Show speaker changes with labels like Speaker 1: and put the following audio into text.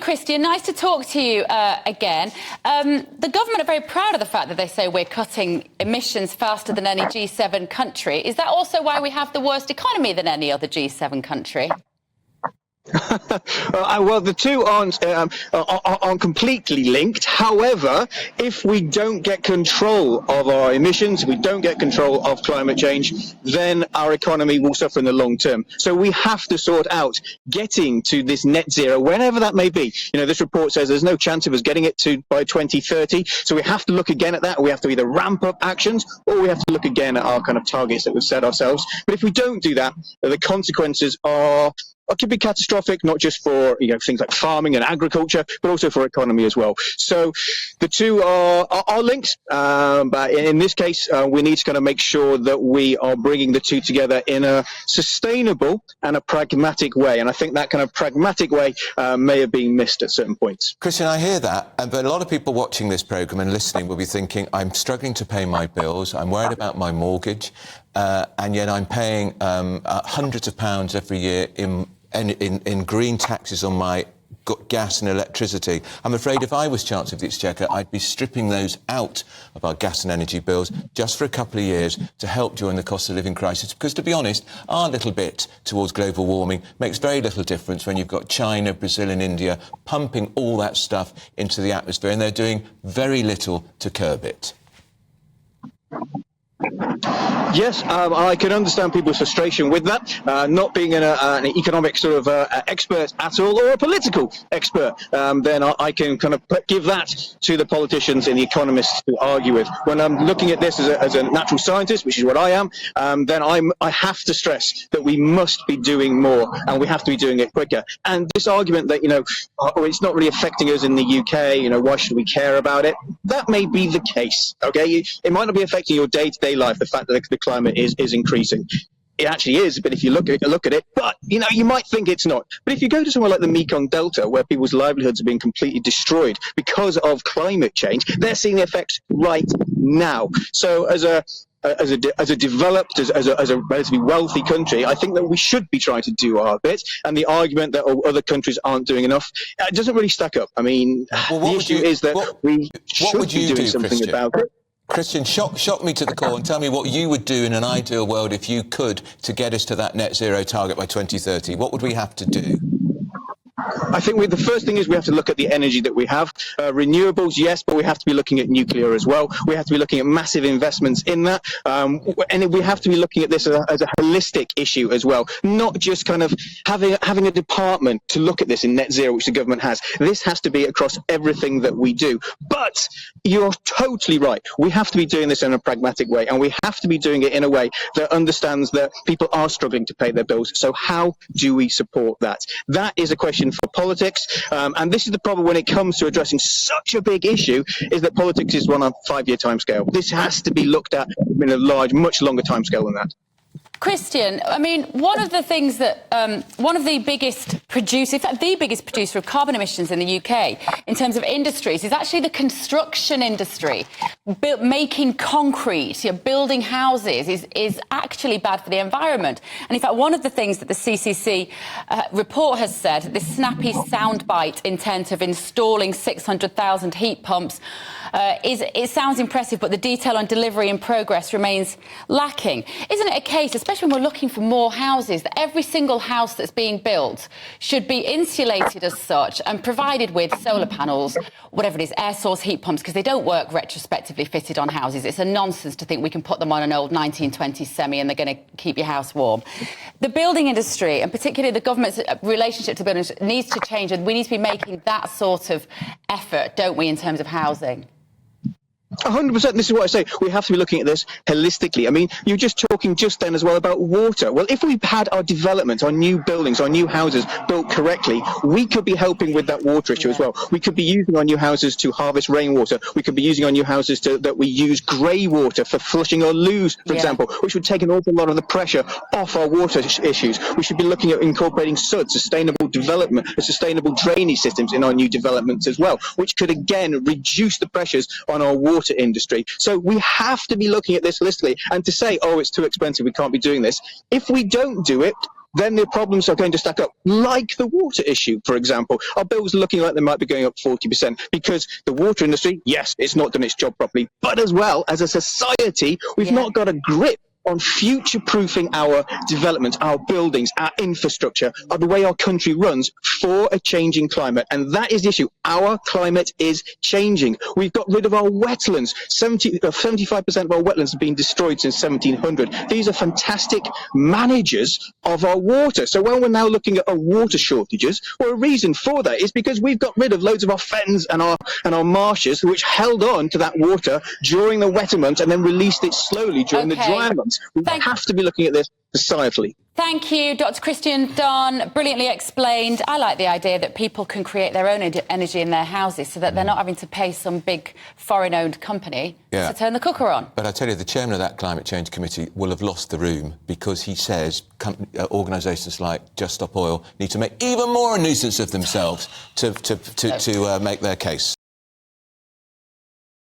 Speaker 1: Christian, nice to talk to you again. The government are very proud of the fact that they say we're cutting emissions faster than any G7 country. Is that also why we have the worst economy than any other G7 country?
Speaker 2: Well, the two aren't completely linked. However, if we don't get control of our emissions, if we don't get control of climate change, then our economy will suffer in the long term. So we have to sort out getting to this net zero, whenever that may be. You know, this report says there's no chance of us getting it to by 2030. So we have to look again at that. We have to either ramp up actions or we have to look again at our kind of targets that we've set ourselves. But if we don't do that, the consequences could be catastrophic, not just for things like farming and agriculture, but also for economy as well. So the two are linked, but in this case, we need to kind of make sure that we are bringing the two together in a sustainable and a pragmatic way. And I think that kind of pragmatic way may have been missed at certain points.
Speaker 3: Christian, I hear that, but a lot of people watching this programme and listening will be thinking, I'm struggling to pay my bills, I'm worried about my mortgage, and yet I'm paying hundreds of pounds every year in green taxes on my gas and electricity. I'm afraid if I was Chancellor of the Exchequer, I'd be stripping those out of our gas and energy bills just for a couple of years to help during the cost of living crisis. Because, to be honest, our little bit towards global warming makes very little difference when you've got China, Brazil and India pumping all that stuff into the atmosphere, and they're doing very little to curb it.
Speaker 2: Yes, I can understand people's frustration with that. Not being an economic sort of expert at all, or a political expert, then I can kind of give that to the politicians and the economists to argue with. When I'm looking at this as a natural scientist, which is what I am, then I have to stress that we must be doing more, and we have to be doing it quicker. And this argument that it's not really affecting us in the UK, why should we care about it? That may be the case. Okay, it might not be affecting your day-to-day life, the fact that the climate is increasing. It actually is, but if you look at it, but you might think it's not. But if you go to somewhere like the Mekong Delta, where people's livelihoods are being completely destroyed because of climate change, they're seeing the effects right now. So as a developed, as a relatively wealthy country, I think that we should be trying to do our bit. And the argument that other countries aren't doing enough, it doesn't really stack up. I mean, the issue is that we should be doing something about it.
Speaker 3: Christian, shock me to the core and tell me what you would do in an ideal world if you could to get us to that net zero target by 2030. What would we have to do?
Speaker 2: I think the first thing is we have to look at the energy that we have. Renewables, yes, but we have to be looking at nuclear as well. We have to be looking at massive investments in that. And we have to be looking at this as a holistic issue as well, not just kind of having a department to look at this in net zero, which the government has. This has to be across everything that we do. But you're totally right. We have to be doing this in a pragmatic way, and we have to be doing it in a way that understands that people are struggling to pay their bills. So how do we support that? That is a question for politics, and this is the problem when it comes to addressing such a big issue, is that politics is on a 5-year timescale. This has to be looked at in a much longer timescale than that.
Speaker 1: Christian, I mean, one of the things that one of the biggest producers, in fact, the biggest producer of carbon emissions in the UK in terms of industries is actually the construction industry. Making concrete, building houses is actually bad for the environment. And in fact, one of the things that the CCC report has said, this snappy soundbite intent of installing 600,000 heat pumps, it sounds impressive, but the detail on delivery and progress remains lacking. Isn't it a case, especially when we're looking for more houses, that every single house that's being built should be insulated as such and provided with solar panels, whatever it is, air source heat pumps, because they don't work retrospectively fitted on houses. It's a nonsense to think we can put them on an old 1920s semi and they're going to keep your house warm. The building industry, and particularly the government's relationship to buildings, needs to change, and we need to be making that sort of effort, don't we, in terms of housing?
Speaker 2: 100%. This is what I say. We have to be looking at this holistically. I mean, you were just talking just then as well about water. Well, if we had our development, our new buildings, our new houses built correctly, we could be helping with that water issue as well. We could be using our new houses to harvest rainwater. We could be using our new houses that we use grey water for flushing our loos, for example, which would take an awful lot of the pressure off our water issues. We should be looking at incorporating SUD, sustainable development, sustainable drainage systems in our new developments as well, which could again reduce the pressures on our water industry. So we have to be looking at this holistically, and to say, oh, it's too expensive, we can't be doing this. If we don't do it, then the problems are going to stack up, like the water issue, for example. Our bills are looking like they might be going up 40% because the water industry, yes, it's not done its job properly, but as well as a society, we've not got a grip on future-proofing our development, our buildings, our infrastructure, the way our country runs for a changing climate. And that is the issue. Our climate is changing. We've got rid of our wetlands. 75% of our wetlands have been destroyed since 1700. These are fantastic managers of our water. So when we're now looking at our water shortages, well, a reason for that is because we've got rid of loads of our fens and our marshes, which held on to that water during the wetter months and then released it slowly during the dry months. We have to be looking at this societally.
Speaker 1: Thank you, Dr Christian Dunn. Brilliantly explained. I like the idea that people can create their own energy in their houses so that they're not having to pay some big foreign-owned company to turn the cooker on.
Speaker 3: But I tell you, the chairman of that climate change committee will have lost the room because he says organisations like Just Stop Oil need to make even more a nuisance of themselves to make their case.